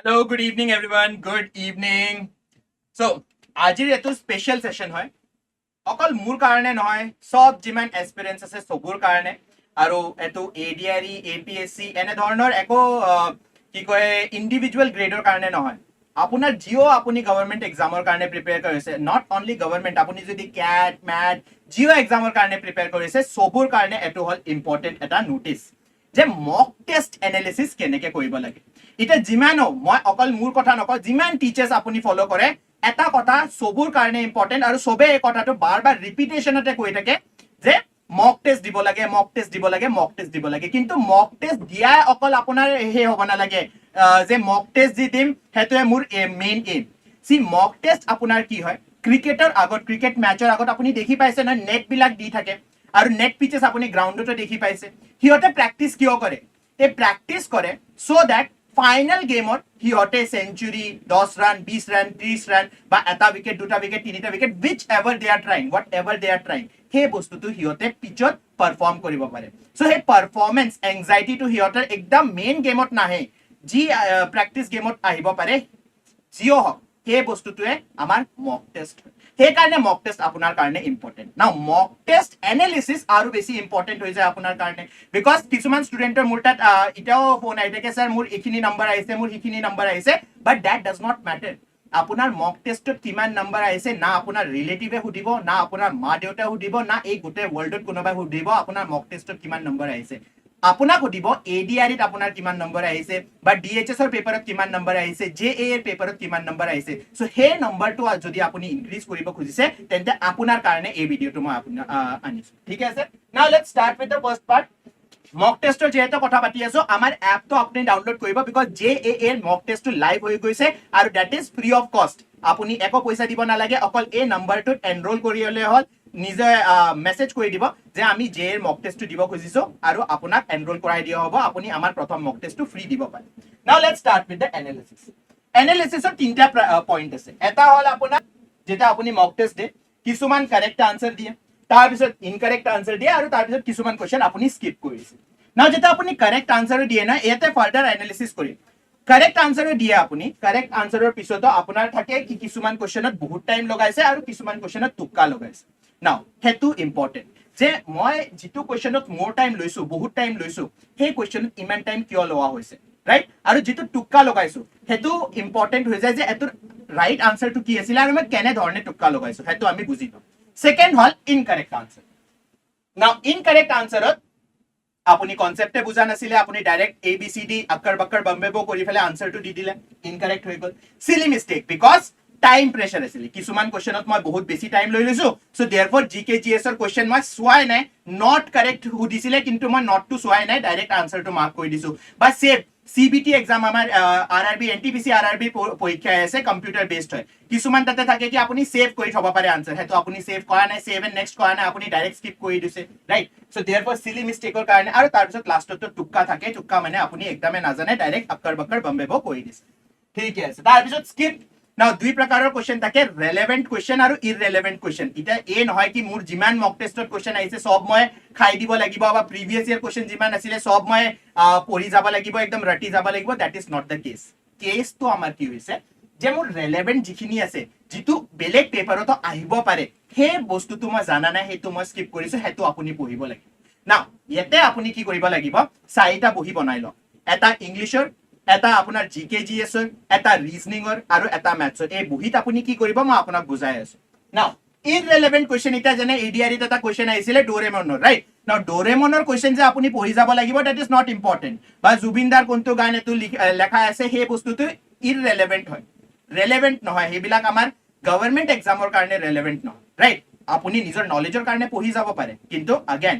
Hello, good evening, everyone. Good evening. So, আজিৰ এটো special session হয় অকল মোৰ কাৰণে নহয় সব যিমান এক্সপেৰিয়েন্স আছে সবৰ কাৰণে আৰু এটো এডিআৰই এপিএসসি এনে ধৰণৰ একো কি কয় ইন্ডিভিজুৱেল গ্ৰেডৰ কাৰণে নহয় আপোনাৰ জিও আপুনি গভৰ্ণমেন্ট এক্সামৰ কাৰণে প্ৰিপেয়াৰ কৰিছে নট অনলি গভৰ্ণমেন্ট আপুনি যদি ক্যাট ম্যাট জিও এক্সামৰ কাৰণে প্ৰিপেয়াৰ কৰিছে সবৰ কাৰণে এটো হল ইম্পৰ্টেন্ট এটা নোটিস যে মক টেষ্ট এনালিসিস কেনেকে কৰিব লাগে এটা যিমানো মই অকল মোৰ কথা নকওঁ যিমান টিচাৰ্স আপুনি ফলো কৰে এটা কথা সবৰ কাৰণে ইম্পৰ্টেন্ট আৰু সবে এই কথাটো বাৰ বাৰ ৰিপিটেশনতে কৈ থাকে যে মক টেষ্ট দিব লাগে মক টেষ্ট দিব লাগে মক টেষ্ট দিব লাগে কিন্তু মক টেষ্ট দিয়া অকল আপোনাৰ হে হ'ব না লাগে যে মক টেষ্ট দি দিম হেতুৱে মোৰ মেইন এম সি মক টেষ্ট আপোনাৰ কি হয় ক্ৰিকেটৰ আগত ক্ৰিকেট মেচৰ আগত আপুনি দেখি পাইছে না নেট বিলাক দি থাকে আৰু নেট পিচেছ আপুনি গ্ৰাউণ্ডতে দেখি পাইছে সিহঁতে প্ৰেক্টিছ কিয় কৰে এই প্ৰেক্টিছ কৰে সো দ্যাট ফাইনাল গেমত সিহঁতে সেঞ্চুৰী 10 ৰান 20 ৰান 30 ৰান বা এটা উইকেট দুটা উইকেট তিনিটা wicket which ever they are trying whatever they are trying সেই বস্তুটো সিহঁতে পিচত পাৰফৰ্ম কৰিব পাৰে সো সেই পাৰফৰ্মেন্স এংজাইটিটো সিহঁতৰ একদম মেইন গেমত নাহে যি প্ৰেক্টিছ গেমত আহিব পাৰে জিও হক সেই বস্তুটোৱে আমাৰ মক টেষ্ট সেইকাৰণে মক টেষ্ট আপোনাৰ কাৰণে ইম্পৰ্টেন্ট নাও মক টেষ্ট এনালিসিস আৰু বেছি ইম্পৰ্টেন্ট হৈ যায় আপোনাৰ কাৰণে বিকজ কিছুমান ষ্টুডেন্টৰ মোৰ তাত এটাও ফোন আহি থাকে স্যাৰ মোৰ এইখিনি নম্বৰ আহিছে মোৰ সেইখিনি নম্বৰ আহিছে বাট দ্যাট ডাজ নট ম্যাটাৰ আপোনাৰ মক টেষ্টত কিমান নম্বৰ আহিছে না আপোনাৰ ৰিলেটিভে সুধিব না আপোনাৰ মা দেউতাই সুধিব না এই গোটেই ৱৰ্ল্ডত কোনোবাই সুধিব আপোনাৰ মক টেষ্টত কিমান নম্বৰ আহিছে আপোনাক সুধিব এডিআৰইত আপোনাৰ কিমান নম্বৰ আহিছে বা ডিএইচএছ ৰ পেপাৰত কিমান নম্বৰ আহিছে জেএ এৰ পেপাৰত কিমান নম্বৰ আহিছে সো সেই নম্বৰটো যদি আপুনি ইনক্ৰিজ কৰিব খুজিছে তেন্তে আপোনাৰ কাৰণে এই ভিডিওটো মই আপোনাক আনিছো ঠিক আছে now let's start with the first part mock টেষ্টৰ যেহেতু কথা পাতি আছো আমাৰ এপটো আপুনি ডাউনলোড কৰিব বিকজ জেএ এৰ মক টেষ্টটো লাইভ হৈ গৈছে আৰু দ্যাট ইজ ফ্ৰী অফ কষ্ট আপুনি একো পইচা দিব নালাগে অকল এই নম্বৰটোত এনৰোল কৰি হলে হ'ল নিজে মেসেজ কৰি দিব যে আমি জে এৰ মক টেষ্টটো দিব খুজিছো আৰু আপোনাক এনৰোল কৰাই দিয়া হ'ব আপুনি আমাৰ প্ৰথম মক টেষ্টটো ফ্ৰী দিব পাৰে now let's start with the analysis এনালিসিসৰ তিনটা পইণ্ট আছে এটা হ'ল আপোনাৰ যেটা আপুনি মক টেষ্ট দিয়ে কিছুমান কাৰেক্ট আনসাৰ দিয়ে তাৰ পিছত ইনকাৰেক্ট আনসাৰ দিয়ে আৰু তাৰ পিছত কিছুমান কোৱেশ্চন আপুনি স্কিপ কৰিছে নাও যেটা আপুনি কাৰেক্ট আনসাৰ দিয়ে না ইয়াতে ফাৰ্দাৰ এনালিসিস কৰিম কাৰেক্ট আনসাৰ দিয়ে আপুনি কাৰেক্ট আনসাৰৰ পিছতো আপোনাৰ থাকে কি কিছুমান কোৱেশ্চনত বহুত টাইম লগাইছে আৰু কিছুমান কোৱেশ্চনত তুক্কা লগাইছে নাও হেতু ইম্পৰ্টেন্ট যে মই যেটো কোৱেশ্চনত মোৰ টাইম লৈছো বহুত টাইম লৈছো সেই কোৱেশ্চনত ইমান টাইম কিয় লোৱা হৈছে ৰাইট আৰু যেটো তুক্কা লগাইছো হেতু ইম্পৰ্টেন্ট হৈ যায় যে এটো ৰাইট আনসাৰটো কি আছিল আৰু মই কেনে ধৰণে তুক্কা লগাইছো হেতু আমি বুজি পাম সেকেন্ড হল ইনকাৰেক্ট আনসাৰ নাও ইনকাৰেক্ট আনসাৰত আপুনি কনসেপ্টে বুজা নাছিলে আপুনি direct A B C D আক্কৰ বাক্কৰ বম্বেবো কৰি ফেলে আনসাৰটো দি দিলে ইনকাৰেক্ট হৈ গল silly mistake because time pressure আছিল কিছুমান কোৱেশ্চনত মই বহুত বেছি টাইম লৈ লৈছো সো देयरफॉर জিকে জিএছ ৰ কোৱেশ্চন মই সোৱাই নাই নট কাৰেক্ট সুধিছিলে কিন্তু মই নটটো সোৱাই নাই ডাইৰেক্ট আনসাৰটো মাৰ্ক কৰি দিছো বা সেভ সিবিটি এক্সাম আমাৰ আৰআৰবি এনটিপিসি আৰআৰবি পৰীক্ষা আছে কম্পিউটাৰ বেসড হয় কিছুমান তাতে থাকে কি আপুনি সেভ কৰি থব পাৰে আনসাৰ হেতু আপুনি সেভ কৰা নাই সেভ এন্ড নেক্সট কৰা নাই আপুনি ডাইৰেক্ট স্কিপ কৰি দিছে ৰাইট সো देयरफॉर সিলি মিস্টেকৰ কাৰণে আৰু তাৰ পিছত লাষ্টত তুক্কা থাকে তুক্কা মানে আপুনি একদমে নাজানে ডাইৰেক্ট আক্কৰ বাক্কৰ বম্বেবো কৰি দিছে ঠিক আছে তাৰ পিছত স্কিপ নাও দুই প্ৰকাৰৰ কোৱেশ্চন থাকে ৰেলেভেন্ট কোৱেশ্চন আৰু ইৰৰেলেভেন্ট কোৱেশ্চন এটা এ নহয় কি মোৰ যিমান মক টেষ্টত কোৱেশ্চন আহিছে সব মই খাই দিব লাগিব বা প্ৰিভিয়াস ইয়াৰ কোৱেশ্চন যিমান আছিল সব মই পঢ়ি যাব লাগিব একদম ৰটি যাব লাগিব that is not the case কেসটো আমাৰ কি হৈছে যে মোৰ ৰেলেভেন্ট যিখিনি আছে যেটো বেলেগ পেপাৰতো আহিব পাৰে সেই বস্তুটো মই জানা নাই হেতু মই স্কিপ কৰিছো হেতু আপুনি পঢ়িব লাগিব নাও ইয়াতে আপুনি কি কৰিব লাগিব চাৰিটা বহি বনাই লওক এটা ইংলিছৰ এটা আপোনাৰ জিকে জিএছৰ এটা ৰিজনিংৰ আৰু এটা ম্যাথছৰ এই বহিত আপুনি কি কৰিব মই আপোনাক বুজাই আছো নাও ইৰৰেলেভেন্ট কোৱেশ্চন এটা যেনে এডিআৰইত এটা কোৱেশ্চন আহিছিলে ডোৰেমনৰ ৰাইট নাও ডোৰেমনৰ কোৱেশ্চন যে আপুনি পঢ়ি যাব লাগিব দ্যাট ইজ নট ইম্পৰ্টেন্ট বা জুবিনদাৰ কোনটো গান এটো লেখা আছে সেই বস্তুটো ইৰৰেলেভেন্ট হয় ৰেলেভেন্ট নহয় হেবিলাক আমাৰ গভৰ্ণমেন্ট এক্সামৰ কাৰণে ৰেলেভেন্ট নহয় ৰাইট আপুনি নিজৰ নলেজৰ কাৰণে পঢ়ি যাব পাৰে কিন্তু अगेन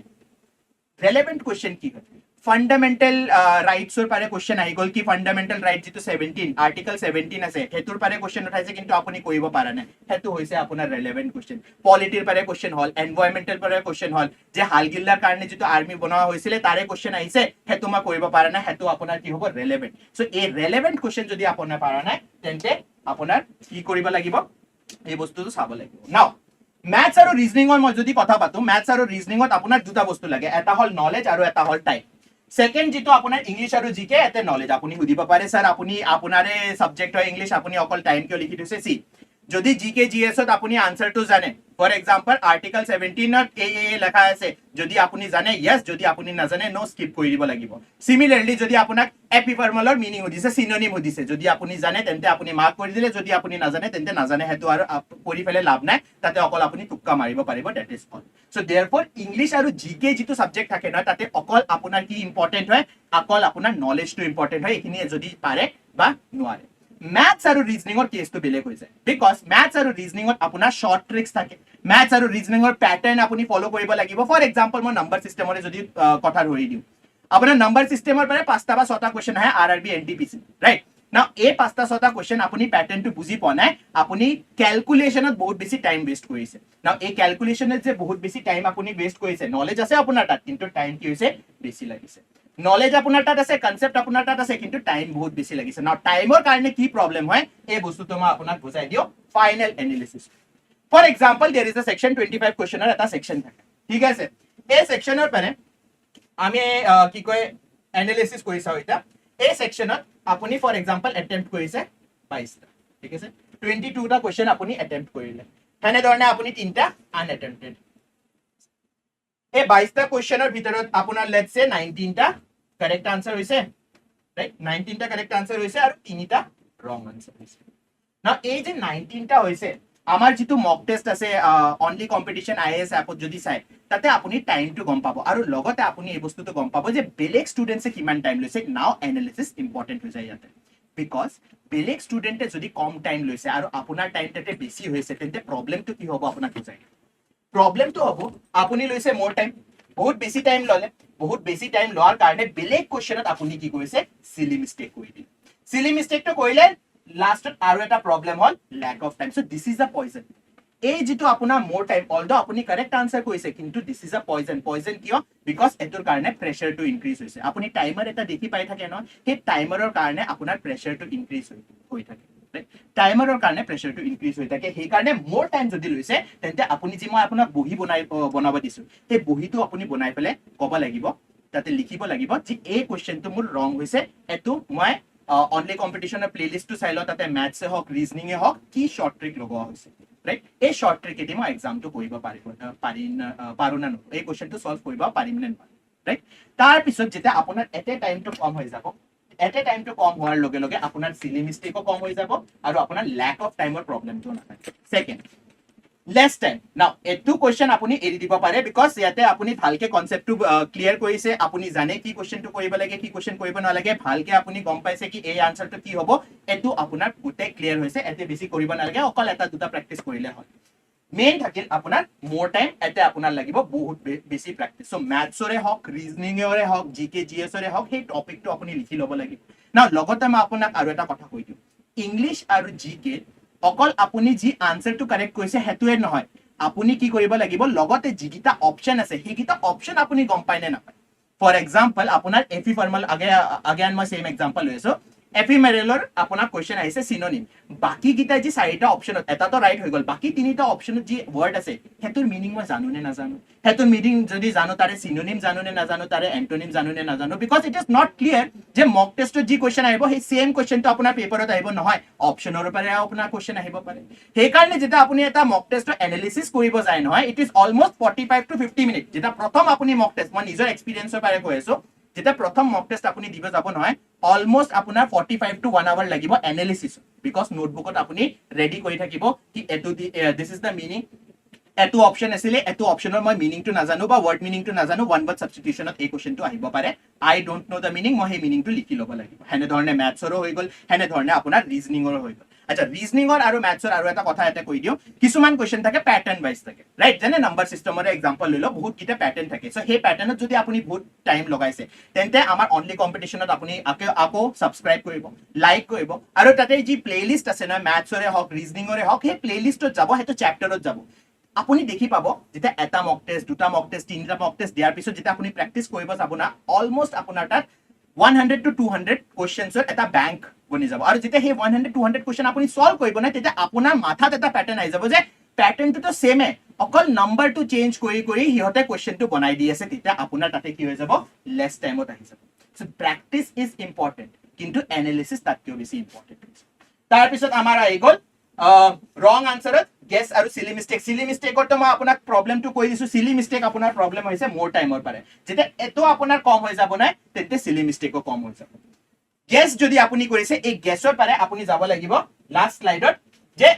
ৰেলেভেন্ট কোৱেশ্চন কি হয় ফান্ডামেন্টাল ৰাইটছৰ পাৰে কোৱেশ্চন আহি গল কি ফান্ডামেন্টাল ৰাইট যেটো 17 আৰ্টিকল 17 আছে হেতুৰ পাৰে কোৱেশ্চন উঠাইছে কিন্তু আপুনি কৰিব পাৰা নাই হেতু হৈছে আপোনাৰ ৰেলেভেন্ট কোৱেশ্চন পলিটিৰ পাৰে কোৱেশ্চন হল এনভায়ৰনমেন্টাল পাৰে কোৱেশ্চন হল যে হালগিল্লাৰ কাৰণে যেটো আৰ্মি বনোৱা হৈছিলে তাৰে কোৱেশ্চন আহিছে হেতু মই কৰিব পাৰা নাই হেতু আপোনাৰ কি হ'ব ৰেলেভেন্ট সো এই ৰেলেভেন্ট কোৱেশ্চন যদি আপোনাৰ পাৰা নাই তেন্তে আপোনাৰ কি কৰিব লাগিব এই বস্তুটো চাব লাগিব নাও ম্যাথছ আৰু ৰিজনিংৰ মই যদি কথা পাতো ম্যাথছ আৰু ৰিজনিংত আপোনাৰ দুটা বস্তু লাগে এটা হল নলেজ আৰু এটা হল টাইম সেকেন্ড যেটো আপোনাৰ ইংলিশ আৰু জিকে এতে নলেজ আপুনি সুধিব পাৰে স্যাৰ আপুনি আপোনাৰে সাবজেক্ট হয় ইংলিশ আপুনি অকল টাইম কিয় লিখি দিছে সি যদি জিকে জিএছত আপুনি আনসাৰটো জানে ফৰ এক্সাম্পল আৰ্টিকল 17ত এ লেখা আছে যদি আপুনি জানে ইয়েস যদি আপুনি নাজানে নো স্কিপ কৰি দিব লাগিব সিমিলাৰলি যদি আপোনাক এপিফৰ্মালৰ মিনিং সুধিছে সিনোনিম সুধিছে যদি আপুনি জানে তেন্তে আপুনি মাৰ্ক কৰি দিলে যদি আপুনি নাজানে তেন্তে নাজানে হেতু আৰু কৰি ফেলে লাভ নাই তাতে অকল আপুনি তুক্কা মাৰিব পাৰিব that is all so therefore English আৰু জিকে যেটো সাবজেক্ট থাকে না তাতে অকল আপোনাৰ কি ইম্পৰ্টেন্ট হয় অকল আপোনাৰ নলেজটো ইম্পৰ্টেন্ট হয় এখিনি যদি পাৰে বা নোৱাৰে Maths আৰু ৰিজনিংৰ কেছটো বেলেগ হৈ যায় বিকজ maths আৰু ৰিজনিংত আপোনাৰ শৰ্ট ট্ৰিক্স থাকে maths আৰু ৰিজনিংৰ প্যাটাৰ্ন আপুনি ফলো কৰিব লাগিব ফৰ এক্সাম্পল মই নম্বৰ সিস্টেমৰে যদি কথা ধৰি দিওঁ আপোনাৰ নম্বৰ সিস্টেমৰ পৰা 5টা বা 6টা কোৱেশ্চন আহে আৰআৰবি এনটিপিসি ৰাইট নাও এই 5টা 6টা কোৱেশ্চন আপুনি প্যাটাৰ্নটো বুজি পোৱা নাই আপুনি ক্যালকুলেশনত বহুত বেছি টাইম ওয়েস্ট কৰিছে নাও এই ক্যালকুলেশনত যে বহুত বেছি টাইম আপুনি ওয়েস্ট কৰিছে নলেজ আছে আপোনাৰ তাত কিন্তু টাইম কি হৈছে বেছি লাগিছে নলেজ আপোনাৰ তাত আছে কনসেপ্ট আপোনাৰ তাত আছে কিন্তু টাইম বহুত বেছি লাগিছে নাও টাইমৰ কাৰণে কি প্ৰবলেম হয় এই বস্তুটো মই আপোনাক বুজাই দিও final analysis for example there is a section 25 কোৱেশ্চনৰ এটা সেকশন থাকে ঠিক আছে এই সেকশনৰ পাৰে আমি কি কয় এনালিসিস কৰি চাও এটা এই সেকশনত আপুনি ফৰ এক্সাম্পল অ্যাটেম্প্ট কৰিছে 22টা ঠিক আছে 22টা কোৱেশ্চন আপুনি অ্যাটেম্প্ট কৰিলে হেনে ধৰণে আপুনি 3টা আনঅ্যাটেম্পটেড এই 22টা কোৱেশ্চনৰ ভিতৰত আপোনাৰ লেটস সে 19টা কাৰেক্ট আনসাৰ হৈছে ৰাইট 19টা কাৰেক্ট আনসাৰ হৈছে আৰু 3টা ৰং আনসাৰ হৈছে না এই যে 19টা হৈছে আমাৰ যেটো মক টেস্ট আছে অনলি কম্পিটিশন আইএএস এপত যদি চাই তাতে আপুনি টাইমটো গম পাব আৰু লগতে আপুনি এই বস্তুটো গম পাব যে বেলেগ ষ্টুডেন্টছে কিমান টাইম লৈছে নাও এনালিসিস ইম্পৰ্টেন্ট হৈ যায় ইয়াতে বিকজ বেলেগ ষ্টুডেন্টে যদি কম টাইম লৈছে আৰু আপোনাৰ টাইম তাতে বেছি হৈছে তেন্তে প্ৰবলেমটো কি হ'ব আপোনাক বুজাই প্ৰবলেমটো হ'ব আপুনি লৈছে মোৰ টাইম বহুত বেছি টাইম ললে বহুত বেছি টাইম লোৱাৰ কাৰণে বেলেগ কোৱেশ্চনত আপুনি কি কৰিছে সিলি মিস্টেক কৰি দিলে সিলি মিস্টেকটো কৰিলে লাষ্টত আৰু এটা প্ৰবলেম হল lack of time so this is a poison এই যেটো আপোনাৰ মোৰ টাইম অলদো আপুনি কাৰেক্ট আনসাৰ কৰিছে কিন্তু this is a poison poison কিয় বিকজ এটোৰ কাৰণে প্ৰেছাৰটো ইনক্ৰিজ হৈছে আপুনি টাইমাৰ এটা দেখি পাই থাকে ন সেই টাইমাৰৰ কাৰণে আপোনাৰ প্ৰেছাৰটো ইনক্ৰিজ হৈ থাকে টাইমাৰৰ কাৰণে প্ৰেছাৰটো ইনক্ৰিজ হৈ থাকে সেই কাৰণে মোৰ টাইম যদি লৈছে তেন্তে আপুনি যি মই আপোনাক বহি বনাব দিছো সেই বহিটো আপুনি বনাই ফেলে ক'ব লাগিব তাতে লিখিব লাগিব যে এই কোৱেশ্চনটো মোৰ ৰং হৈছে এটো মই অনলি কম্পিটিশনৰ প্লেলিস্টটো চাই ল তাতে ম্যাথছে হক ৰিজনিংয়ে হক কি শৰ্ট ট্ৰিক লগোৱা হৈছে ৰাইট এই শৰ্ট ট্ৰিক এদি মই এক্সামটো কৰিব পাৰো না এই কোৱেশ্চনটো সলভ কৰিব পাৰিম নে নোৱাৰিম ৰাইট তাৰ পিছত যেতিয়া আপোনাৰ এতে টাইমটো কম হৈ যাব এট এ টাইমটো কম হোৱাৰ লগে লগে আপোনাৰ সিলি মিস্টেকও কম হৈ যাব আৰু আপোনাৰ ল্যাক অফ টাইমৰ প্ৰবলেমটো নাথাকে সেকেন্ড লেস টাইম নাও এটু কোৱেশ্চন আপুনি এৰি দিব পাৰে বিকজ ইয়াতে আপুনি ভালকে কনসেপ্টটো ক্লিয়াৰ কৰিছে আপুনি জানে কি কোৱেশ্চনটো কৰিব লাগে কি কোৱেশ্চন কৰিব নালাগে ভালকে আপুনি গম পাইছে কি এই আনসাৰটো কি হ'ব এটু আপোনাৰ গুটে ক্লিয়াৰ হৈছে এতে বেছি কৰিব নালাগে অকল এটা দুটা প্ৰেক্টিস কৰিলে হয় মেইন থাকিল আপোনাৰ মোৰ টাইম এতে আপোনাৰ লাগিব বহুত বেছি প্ৰেক্টিস সো ম্যাথছৰে হক ৰিজনিংৰে হক জিকে জিএছৰে হক সেই টপিকটো আপুনি লিখি ল'ব লাগিব না লগতে মই আপোনাক আৰু এটা কথা কৈ দিওঁ ইংলিশ আৰু জিকে অকল আপুনি যি আনসাৰটো কাৰেক্ট কৰিছে হেতুৱে নহয় আপুনি কি কৰিব লাগিব লগতে যিকিটা অপচন আছে সেইকিটা অপচন আপুনি গম পায় নে নাপায় ফৰ এক্সাম্পল আপোনাৰ এফি ফৰ্মাল আগেন মই সেম এক্সাম্পল লৈছো এফিমেৰেলৰ আপোনাৰ কোৱেশ্চন আহিছে সিনোনিম বাকি কিটা যি চাৰিটা অপচনত এটা তো ৰাইট হৈ গল বাকি তিনিটা অপচনত যি ওয়াৰ্ড আছে হেতুৰ মিনিং মই জানো নে নাজানো হেতুৰ মিনিং যদি জানো তাৰে সিনোনিম জানো নে নাজানো তাৰে এন্টোনিম জানো নে নাজানো because it is not clear যে মক টেষ্টত যি কোৱেশ্চন আহিব সেই সেম কোৱেশ্চনটো আপোনাৰ পেপাৰত আহিব নহয় অপচনৰ পৰা আপোনাৰ কোৱেশ্চন আহিব পাৰে সেই কাৰণে যেতিয়া আপুনি এটা মক টেষ্টৰ এনালিসিস কৰিব যায় নহয় it is almost 45 to 50 minute যেতিয়া প্ৰথম আপুনি মক টেষ্ট মই নিজৰ এক্সপেৰিয়েন্সৰ পৰা কৈ আছো যেতিয়া প্ৰথম মক টেষ্ট আপুনি দিব যাব নহয় অলমোস্ট আপোনাৰ 45 to 1 আৱাৰ লাগিব এনালিসিস বিকজ নোটবুকত আপুনি ৰেডি কৰি থাকিব কি এটো দিস ইজ দা মিনিং এটো অপচন আছিল এটো অপচনৰ মই মিনিংটো নাজানো বা ওয়াৰ্ড মিনিংটো নাজানো ওয়ান ওয়াৰ্ড সাবস্টিটিউশনত এই কোৱেশ্চনটো আহিব পাৰে আই ডোন্ট নো দা মিনিং মই সেই মিনিংটো লিখি ল'ব লাগিব হেনে ধৰণে ম্যাথছৰো হৈ গল হেনে ধৰণে আপোনাৰ ৰিজনিংৰো হৈ গল আচ্ছা ৰিজনিংৰ আৰু ম্যাথছৰ আৰু এটা কথা এটা কৈ দিও কিছুমান কোৱেশ্চন থাকে প্যাটাৰ্ন ওয়াইজ থাকে ৰাইট যেনে নাম্বাৰ সিস্টেমৰে এক্সাম্পল লৈ ল বহুত কিটা প্যাটাৰ্ন থাকে সো সেই প্যাটাৰ্নত যদি আপুনি বহুত টাইম লগাইছে তেন্তে আমাৰ অনলি কম্পিটিশনত আপুনি আকৌ সাবস্ক্ৰাইব কৰিব লাইক কৰিব আৰু তাতে যি প্লেলিস্ট আছে না ম্যাথছৰে হক ৰিজনিংৰে হক সেই প্লেলিস্টত যাব হেতু চ্যাপ্টাৰত যাব আপুনি দেখি পাব যেতিয়া এটা মক টেষ্ট দুটা মক টেষ্ট তিনিটা মক টেষ্ট দিয়াৰ পিছত যেতিয়া আপুনি প্ৰেক্টিস কৰিব যাব না অলমোস্ট আপোনাৰ তাত 100 to 200 কোৱেশ্চনছৰ এটা ব্যাংক বনি যাব আৰু যেতিয়া সেই 100 200 কোৱেশ্চন আপুনি সলভ কৰিব না তেতিয়া আপোনাৰ মাথাত এটা প্যাটাৰ্ন আহি যাব যে প্যাটাৰ্নটো তো সেমে অকল নাম্বাৰটো চেঞ্জ কৰি সিহঁতে কুৱেশ্যনটো বনাই দি আছে, তেতিয়া আপোনাৰ তাতে কি হৈ যাব, লেছ টাইমত আহি যাব। চ' প্ৰেক্টিচ ইজ ইম্পৰ্টেণ্ট, কিন্তু এনালিচিছ তাতকৈও বেছি ইম্পৰ্টেণ্ট। তাৰপিছত আমাৰ আহি গ'ল ৰং আনচাৰত গেছ আৰু চিলি মিষ্টেক। চিলি মিষ্টেকতো মই আপোনাক প্ৰব্লেমটো কৈ দিছোঁ। চিলি মিষ্টেক আপোনাৰ প্ৰব্লেম হৈছে মোৰ টাইমৰ পাৰে, যেতিয়া এইটো আপোনাৰ কম হৈ যাব নাই, তেতিয়া চিলি মিষ্টেকো কম হৈ যাব। গেছ যদি আপুনি কৰিছে, এই গেছৰ পাৰে আপুনি যাব লাগিব লাষ্ট শ্লাইডত, যে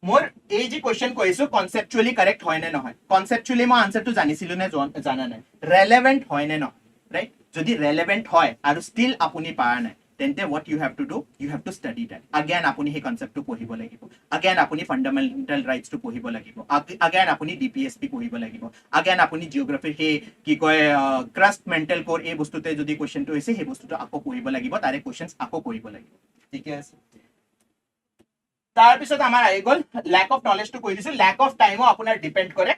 মোৰ এই যে কুৱেশ্যন কৰিছো কনচেপচুৱেলি কাৰেক্ট হয় নে নহয়, কনচেপচুৱেলি মই আনচাৰটো জানিছিলো নে জানা নাই, ৰেলেভেণ্ট হয় নে নহয়, ৰাইট? যদি ৰেলেভেণ্ট হয় আৰু ষ্টিল আপুনি পাৰা নাই, তেন্তে what you have to do, you have to study that. Again আপুনি সেই কনচেপ্টটো পঢ়িব লাগিব, again আপুনি ফাণ্ডামেণ্টেল ৰাইটছটো পঢ়িব লাগিব, again আপুনি DPSP পঢ়িব লাগিব, again আপুনি জিঅ'গ্ৰাফিৰ সেই কি কয় ক্ৰাষ্ট মেণ্টেল কোৰ, এই বস্তুতে যদি কুৱেশ্যনটো হৈছে সেই বস্তুটো আকৌ পঢ়িব লাগিব, তাৰে কুৱেশ্যনছ আকৌ কৰিব লাগিব, ঠিকে আছে? তাৰপিছত আমাৰ আহি গ'ল লেক অফ নলেজটো কৈ দিছো, লেক অফ টাইমো আপোনাৰ ডিপেণ্ড কৰে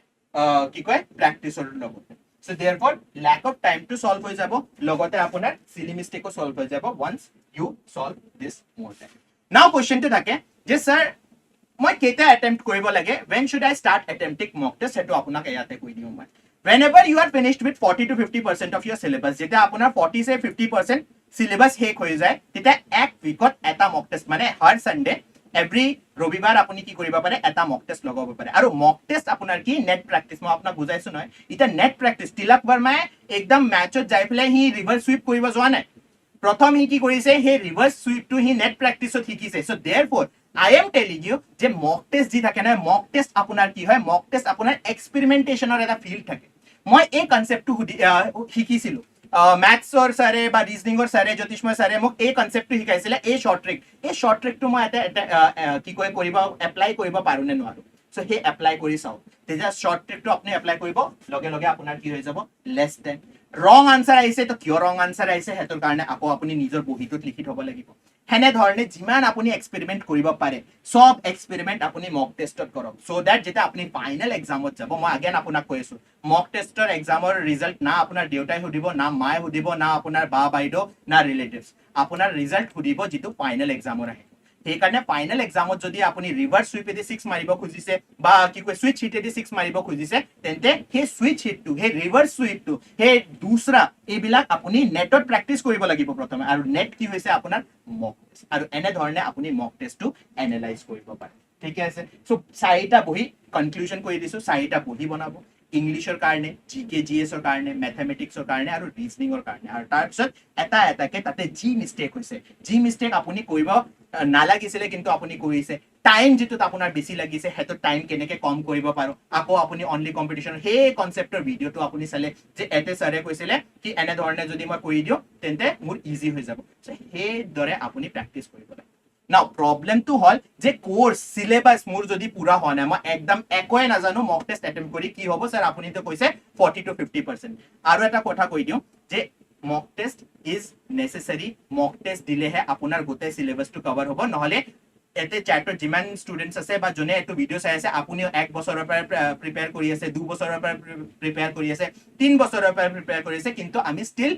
কি কয় প্ৰেক্টিচৰ লগতে। So therefore lack of time to solve হৈ যাব, লগতে আপোনাৰ silly mistake solve হৈ যাব once you solve this more time. Now question টো থাকে যে স্যাৰ মই কেইটা attempt কৰিব লাগে, when should I start attempting mock test, সেটো আপোনাক ইয়াতে কৈ দিওঁ মই। Whenever you are finished with 40 to 50% of your syllabus, যেতিয়া আপোনাৰ 40 से 50% syllabus শেষ হৈ যায়, তেতিয়া এক উইকত এটা mock test, মানে হৰ সানডে এভৰি ৰবিবাৰ আপুনি কি কৰিব পাৰে, এটা মক টেষ্ট লগাব পাৰে। আৰু মক টেষ্ট আপোনাৰ কি নেট প্ৰেক্টিচ, মই আপোনাক বুজাইছো নহয়। এতিয়া নেট প্ৰেক্টিচ তিলক বৰ্মাই একদম মেচত যাই পেলাই সি ৰিভাৰ্ছ সুইপ কৰিব যোৱা নাই, প্ৰথম সি কি কৰিছে, সেই ৰিভাৰ্ছ সুইপটো সি নেট প্ৰেক্টিচত শিকিছে। চ' দেয়াৰফৰ আই এম টেলিং ইউ যে মক টেষ্ট যি থাকে নহয়, মক টেষ্ট আপোনাৰ কি হয়, মক টেষ্ট আপোনাৰ এক্সপেৰিমেণ্টেশ্যনৰ এটা ফিল্ড থাকে। মই এই কনচেপ্টটো শিকিছিলো, মেথছৰ ছাৰে বা ৰিজনিঙৰ ছাৰে, জ্যোতিষময় ছাৰে মোক এই কনচেপ্টটো শিকাইছিলে, এই শ্বৰ্ট ট্ৰিকটো মই এটা কি কয় কৰিব এপ্লাই কৰিব পাৰো নে নোৱাৰো। চ' সেই এপ্লাই কৰি চাওঁ, তেতিয়া শ্বৰ্ট ট্ৰিকটো আপুনি এপ্লাই কৰিব, লগে লগে আপোনাৰ কি হৈ যাব, লেছ টাইম। ৰং আনচাৰ আহিছে, তো কিয় ৰং আনচাৰ আহিছে সেইটোৰ কাৰণে আকৌ আপুনি নিজৰ বহীটোত লিখি থব লাগিব। সেনেধৰণে যিমান আপুনি এক্সপেৰিমেণ্ট কৰিব পাৰে, সব এক্সপেৰিমেণ্ট আপুনি মক টেষ্টত কৰক, চ' দেট যেতিয়া আপুনি ফাইনেল এক্সামত যাব, মই আগেন আপোনাক কৈ আছো, মক টেষ্টৰ এক্সামৰ ৰিজাল্ট না আপোনাৰ দেউতাই সুধিব, না মায়ে সুধিব, না আপোনাৰ বা বাইদেউ, না ৰিলেটিভছ, আপোনাৰ ৰিজাল্ট সুধিব যিটো ফাইনেল এক্সামৰ আহে। সেইকাৰণে ফাইনেল এক্সামত যদি আপুনি ৰিভাৰ্ছ সুইপেদি 6 মাৰিব খুজিছে বা কি কয় সুইচ হিটেদি 6 মাৰিব খুজিছে, তেন্তে সেই সুইচ হিটটো, সেই ৰিভাৰ্ছ সুইপটো, সেই দুসৰা এইবিলাক আপুনি নেটত প্ৰেক্টিচ কৰিব লাগিব প্ৰথমে। আৰু নেট কি হৈছে আপোনাৰ মক টেষ্ট, আৰু এনেধৰণে আপুনি মক টেষ্টটো এনালাইজ কৰিব পাৰে, ঠিক আছে? চ' 4টা বহি কনক্লুজন কৰি দিছো, 4টা বহি বনাব, ইংলিছৰ কাৰণে, জিকে জিএছৰ কাৰণে, মেথমেটিক্সৰ কাৰণে আৰু ৰিজনিঙৰ কাৰণে। আৰু তাৰপিছত এটা এটাকে তাতে যি মিষ্টেক হৈছে, যি মিষ্টেক আপুনি কৰিব নালাগিছিলে কিন্তু আপুনি কৰিছে, টাইম যিটোত আপোনাৰ বেছি লাগিছে সেইটো টাইম কেনেকে কম কৰিব পাৰো, আকৌ আপুনি অনলি কম্পিটিশ্যন সেই কনচেপ্টৰ ভিডিঅ'টো আপুনি চালে যে এতে ছাৰে কৈছিলে কি এনেধৰণে যদি মই কৰি দিওঁ তেন্তে মোৰ ইজি হৈ যাব, সেইদৰে আপুনি প্ৰেক্টিচ কৰিব লাগে। নাও প্ৰব্লেমটো হ'ল যে কোৰ্স সিলেবাস মোৰ যদি পুৰা হোৱা নাই, মই একদম একোৱে নাজানো, মক টেষ্ট এটেম্প কৰি কি হ'ব স্যাৰ, আপুনি তো কৈছে 40 to 50%। আৰু এটা কথা কৈ দিওঁ যে মক টেষ্ট ইজ নেসেসাৰি, মক টেষ্ট দিলেহে আপোনাৰ গোটেই সিলেবাসটো কভাৰ হ'ব, নহলে এতে চ্যাটত যিমান ষ্টুডেন্টস আছে বা যোনে এইটো ভিডিঅ' চাই আছে, আপুনিও 1 বছৰৰ পৰা প্ৰিপেয়াৰ কৰি আছে, 2 বছৰৰ পৰা প্ৰিপেয়াৰ কৰি আছে, 3 বছৰৰ পৰা প্ৰিপেয়াৰ কৰি আছে, কিন্তু আমি ষ্টিল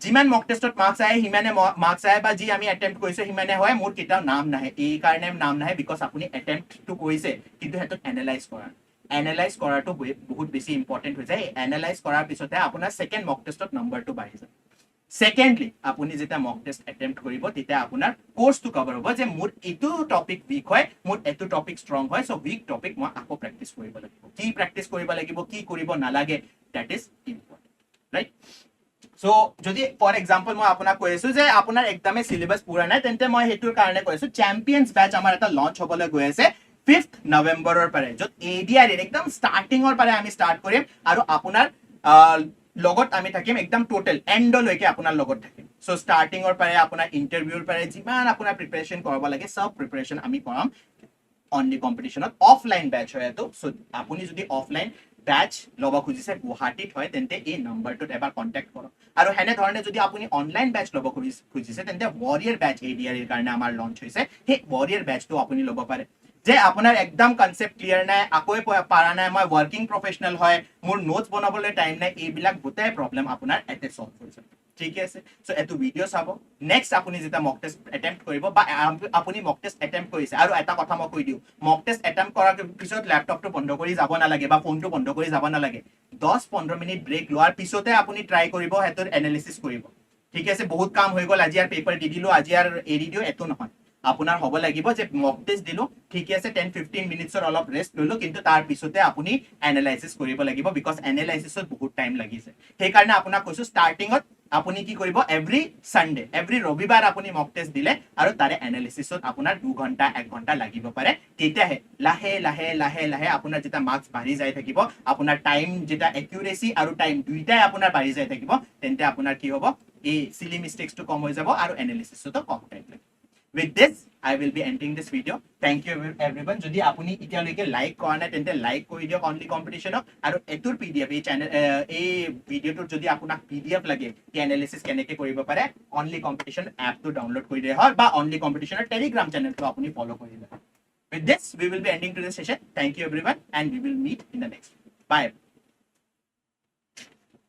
যিমান মক টেষ্টত মাৰ্কস আহে সিমানে মাৰ্কস আহে, বা যি আমি এটেম্প্ট কৰিছো সিমানে হয়, মোৰ কেতিয়াও নাম নাহে। এই কাৰণে নাম নাহে বিকজ আপুনি এটেম্প্টটো কৰিছে কিন্তু সেইটো এনালাইজ কৰাটো বহুত বেছি ইম্পৰ্টেণ্ট হৈ যায়। এনালাইজ কৰাৰ পিছতহে আপোনাৰ সেকেন্ড মক টেষ্টত নম্বৰটো বাঢ়ি যায়। সেকেন্ডলি আপুনি যেতিয়া মক টেষ্ট এটেম্প্ট কৰিব, তেতিয়া আপোনাৰ কোৰ্সটো কভাৰ হ'ব যে মোৰ এইটো টপিক উইক হয়, মোৰ এইটো টপিক ষ্ট্ৰং হয়, চ' উইক টপিক মই আকৌ প্ৰেক্টিচ কৰিব লাগিব। কি প্ৰেক্টিচ কৰিব লাগিব, কি কৰিব নালাগে, that is important, right? So যদি ফৰ এক্সাম্পল মই আপোনাক কৈ আছো যে আপোনাৰ একদমে সিলেবাস পুৰা নাই, তেন্তে মই সেইটোৰ কাৰণে কৈ আছো চেম্পিয়ন্স বেচ আমাৰ এটা লঞ্চ হ'বলৈ গৈ আছে 5th নৱেম্বৰৰ পৰা, য'ত ADR একদম ষ্টাৰ্টিঙৰ পৰা আমি ষ্টাৰ্ট কৰিম আৰু আপোনাৰ লগত আমি থাকিম একদম টোটেল এণ্ডলৈকে আপোনাৰ লগত থাকিম। সো ষ্টাৰ্টিঙৰ পৰা আপোনাৰ ইণ্টাৰভিউৰ পৰা যিমান আপোনাৰ প্ৰিপাৰেচন কৰিব লাগে সব প্ৰিপাৰেচন আমি কৰাম অনলি কম্পিটিশনত। অফলাইন বেচ হয় এইটো। সো আপুনি যদি অফলাইন বেচ ল'ব খুজিছে গুৱাহাটীত হয়, তেন্তে এই নম্বৰটোত এবাৰ কণ্টেক্ট কৰক। আৰু সেনেধৰণে যদি আপুনি অনলাইন বেচ ল'ব খুজিছে তেন্তে ৱাৰিয়াৰ বেচ ADR এৰ কাৰণে আমাৰ লঞ্চ হৈছে, সেই ৱাৰিয়াৰ বেচটো আপুনি ল'ব পাৰে। যে আপোনাৰ একদম কনসেপ্ট ক্লিয়াৰ নাই, আকৌ পাৰা নাই, মই ৱৰ্কিং প্ৰফেচনেল হয়, মোৰ নোটছ বনাবলৈ টাইম নাই, এইবিলাক গোটেই প্ৰব্লেম আপোনাৰ এতে সলভ হৈ যাব। ঠিক আছে সো এটো ভিডিও চাব নেক্সট আপুনি যেটা মক টেষ্ট এটেম্প্ট কৰিব বা আপুনি মক টেষ্ট এটেম্প্ট কৰিছে আৰু এটা কথা মই কৈ দিওঁ মক টেষ্ট এটেম্প্ট কৰাৰ পিছত ল্যাপটপটো বন্ধ কৰি যাব নালাগে বা ফোনটো বন্ধ কৰি যাব নালাগে 10-15 মিনিট ব্ৰেক লোৱাৰ পিছতে আপুনি ট্ৰাই কৰিব হেতৰ এনালিসিস কৰিব ঠিক আছে বহুত কাম হৈ গল আজি আৰ পেপাৰ দি দিলো আজি আৰ এৰি দিও এটো নহয় আপোনাৰ হ'ব লাগিব যে মক টেষ্ট দিলো ঠিক আছে 10-15 মিনিটছৰ অলপ ৰেষ্ট ললো কিন্তু তাৰ পিছতে আপুনি এনালাইসিস কৰিব লাগিব বিকজ এনালাইসিসত বহুত টাইম লাগিছে সেই কাৰণে আপোনাক কৈছো ষ্টাৰ্টিংত আপুনি কি কৰিব এভৰি সানডে এভৰি ৰবিবাৰ আপুনি মক টেষ্ট দিলে আৰু তাৰে এনালিসিসত আপোনাৰ 2 ঘণ্টা 1 ঘণ্টা লাগিব পাৰে তেতিয়াহে লাহে লাহে লাহে লাহে আপোনাৰ যেটা মাৰ্কস বাঢ়ি যাই থাকিব আপোনাৰ টাইম যেটা একিউৰেসি আৰু টাইম দুইটাই আপোনাৰ বাঢ়ি যাই থাকিব তেন্তে আপোনাৰ কি হ'ব এই সিলি মিস্টেকস তো কম হৈ যাব আৰু এনালিসিসটো কম টাইম লাগিব With this, I will be ending this video. Thank you everyone. যদি আপুনি এতিয়ালৈকে লাইক কৰা নাই তেন্তে লাইক কৰি দিয়ক অনলি কম্পিটিশনক আৰু এটোৰ পিডিএফ এই চেনেল এই ভিডিওটোৰ যদি আপোনাক পিডিএফ লাগে কি এনালিসিস কেনেকৈ কৰিব পাৰে অনলি কম্পিটিশন এপটো ডাউনলোড কৰি দিলে হয় বা অনলি কম্পিটিশনৰ টেলিগ্ৰাম চেনেলটো আপুনি ফলো কৰি দিলে With this, we will be ending today's session. Thank you everyone and we will meet in the next. Bye.